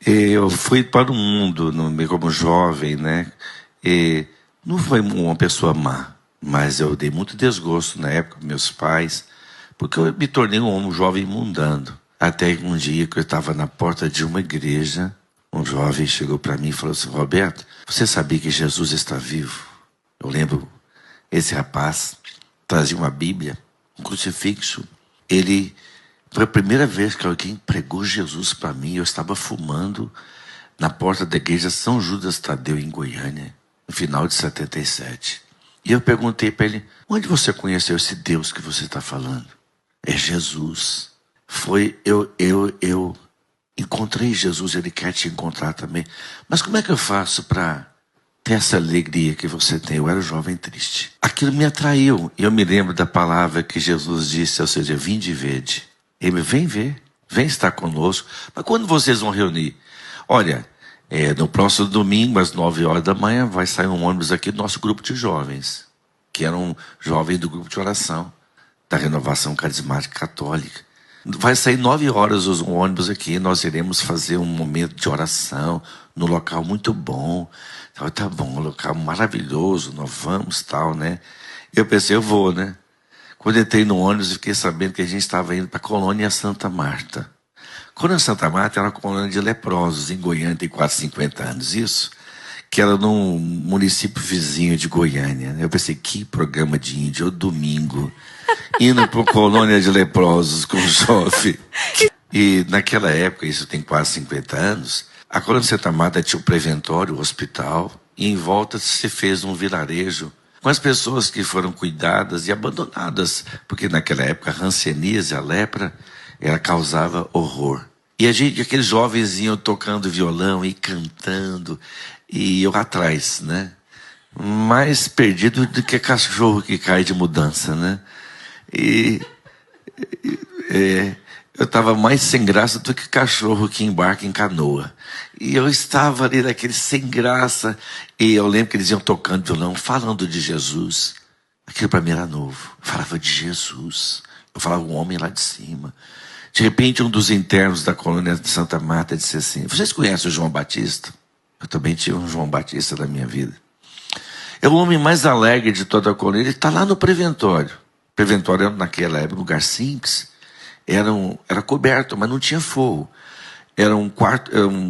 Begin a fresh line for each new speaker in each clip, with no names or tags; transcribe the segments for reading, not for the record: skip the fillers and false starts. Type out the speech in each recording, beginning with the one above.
Eu fui para o mundo como jovem, né? E não foi uma pessoa má, mas eu dei muito desgosto na época com meus pais, porque eu me tornei um jovem mundano. Até um dia que eu estava na porta de uma igreja, um jovem chegou para mim e falou assim: Roberto, você sabia que Jesus está vivo? Eu lembro, esse rapaz trazia uma Bíblia, um crucifixo. Ele foi a primeira vez que alguém pregou Jesus para mim. Eu estava fumando na porta da igreja São Judas Tadeu, em Goiânia, no final de 77. E eu perguntei para ele: onde você conheceu esse Deus que você está falando? É Jesus. Eu encontrei Jesus, ele quer te encontrar também. Mas como é que eu faço para ter essa alegria que você tem? Eu era jovem triste. Aquilo me atraiu. E eu me lembro da palavra que Jesus disse, ou seja, vinde e vede. Ele, vem ver, vem estar conosco. Mas quando vocês vão reunir? Olha, no próximo domingo, às 9 horas da manhã, vai sair um ônibus aqui do nosso grupo de jovens, que eram jovens do grupo de oração, da Renovação Carismática Católica. Vai sair 9 horas um ônibus aqui, nós iremos fazer um momento de oração, num local muito bom. Tá bom, um local maravilhoso, nós vamos, tal, né? Eu pensei, eu vou, né? Quando entrei no ônibus, fiquei sabendo que a gente estava indo para a colônia Santa Marta. A colônia Santa Marta era uma colônia de leprosos, em Goiânia, tem quase 50 anos, isso. Que era num município vizinho de Goiânia. Eu pensei, que programa de índio, domingo, indo para uma colônia de leprosos com jovem. E naquela época, isso tem quase 50 anos, a colônia Santa Marta tinha um preventório, um hospital, e em volta se fez um vilarejo com as pessoas que foram cuidadas e abandonadas, porque naquela época a hanseníase, a lepra, ela causava horror. E aqueles jovens iam tocando violão e cantando, e eu atrás, né? Mais perdido do que cachorro que cai de mudança, né? Eu estava mais sem graça do que cachorro que embarca em canoa. E eu estava ali naquele sem graça. E eu lembro que eles iam tocando violão, falando de Jesus. Aquilo para mim era novo. Eu falava de Jesus. Eu falava um homem lá de cima. De repente, um dos internos da colônia de Santa Marta disse assim: vocês conhecem o João Batista? Eu também tive um João Batista na minha vida. É o homem mais alegre de toda a colônia. Ele está lá no preventório. O preventório era, naquela época, um lugar simples. Era coberto, mas não tinha forro. Era um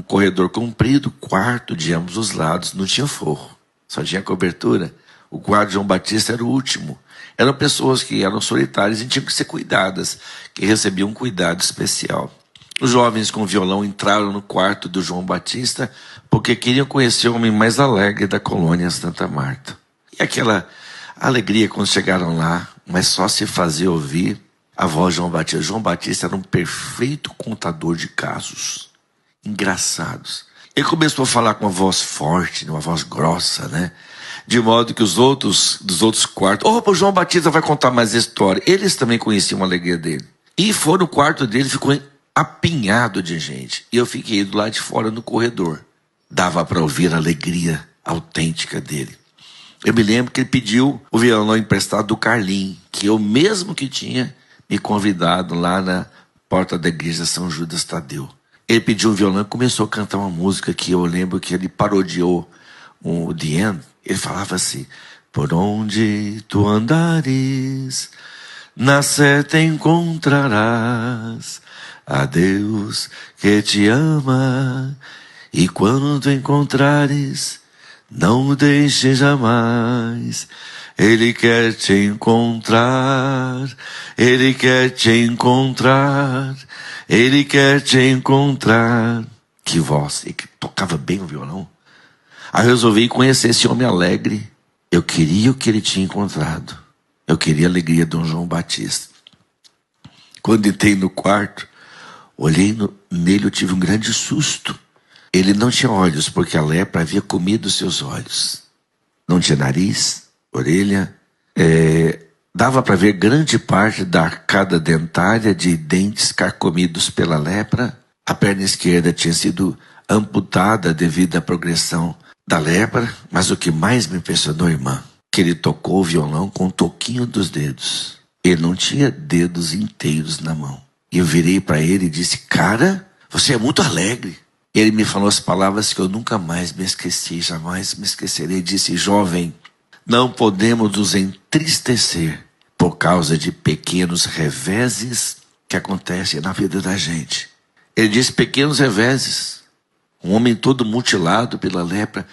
corredor comprido, quarto de ambos os lados, não tinha forro, só tinha cobertura. O quarto de João Batista era o último. Eram pessoas que eram solitárias e tinham que ser cuidadas, que recebiam um cuidado especial. Os jovens com violão entraram no quarto do João Batista porque queriam conhecer o homem mais alegre da colônia Santa Marta. E aquela alegria quando chegaram lá, mas só se fazia ouvir a voz de João Batista. João Batista era um perfeito contador de casos engraçados. Ele começou a falar com uma voz forte, uma voz grossa, né? De modo que dos outros quartos, o João Batista vai contar mais história. Eles também conheciam a alegria dele. E foi no quarto dele, ficou apinhado de gente. E eu fiquei do lado de fora no corredor. Dava para ouvir a alegria autêntica dele. Eu me lembro que ele pediu o violão emprestado do Carlinhos, que eu mesmo que tinha me convidado lá na porta da igreja São Judas Tadeu. Ele pediu um violão e começou a cantar uma música que eu lembro que ele parodiou o The End. Ele falava assim: por onde tu andares, na seta encontrarás a Deus que te ama, e quando encontrares, não o deixes jamais. Ele quer te encontrar, Ele quer te encontrar, Ele quer te encontrar. Que voz, ele tocava bem o violão. Aí eu resolvi conhecer esse homem alegre. Eu queria o que ele tinha encontrado. Eu queria a alegria de um João Batista. Quando entrei no quarto, olhei nele, eu tive um grande susto. Ele não tinha olhos, porque a lepra havia comido seus olhos. Não tinha nariz, orelha. Dava para ver grande parte da arcada dentária de dentes carcomidos pela lepra. A perna esquerda tinha sido amputada devido à progressão da lepra. Mas o que mais me impressionou, irmã, que ele tocou o violão com o toquinho dos dedos. Ele não tinha dedos inteiros na mão. E eu virei para ele e disse: cara, você é muito alegre. Ele me falou as palavras que eu nunca mais me esqueci, jamais me esquecerei. Disse: jovem, não podemos nos entristecer por causa de pequenos reveses que acontecem na vida da gente. Ele disse: pequenos reveses. Um homem todo mutilado pela lepra.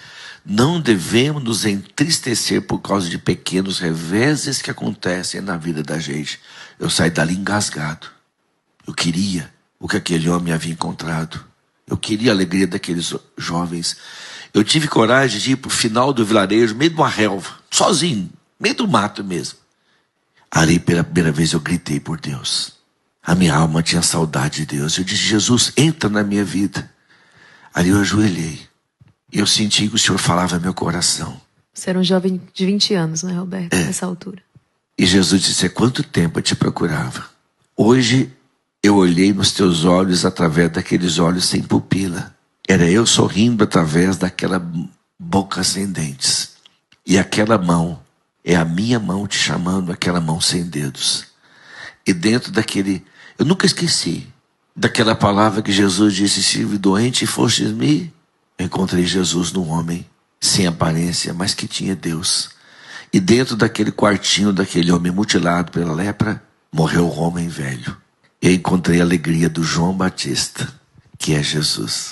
Não devemos nos entristecer por causa de pequenos reveses que acontecem na vida da gente. Eu saí dali engasgado. Eu queria o que aquele homem havia encontrado. Eu queria a alegria daqueles jovens. Eu tive coragem de ir para o final do vilarejo, meio de uma relva, sozinho, meio do mato mesmo. Ali, pela primeira vez, eu gritei por Deus. A minha alma tinha saudade de Deus. Eu disse: Jesus, entra na minha vida. Ali eu ajoelhei. E eu senti que o Senhor falava ao meu coração.
Você era um jovem de 20 anos, né, Roberto? Nessa altura.
E Jesus disse: há quanto tempo eu te procurava? Hoje eu olhei nos teus olhos através daqueles olhos sem pupila. Era eu sorrindo através daquela boca sem dentes. E aquela mão é a minha mão te chamando, aquela mão sem dedos. E dentro daquele... Eu nunca esqueci daquela palavra que Jesus disse: se doente fostes me... Eu encontrei Jesus num homem sem aparência, mas que tinha Deus. E dentro daquele quartinho daquele homem mutilado pela lepra, morreu o homem velho. Eu encontrei a alegria do João Batista, que é Jesus.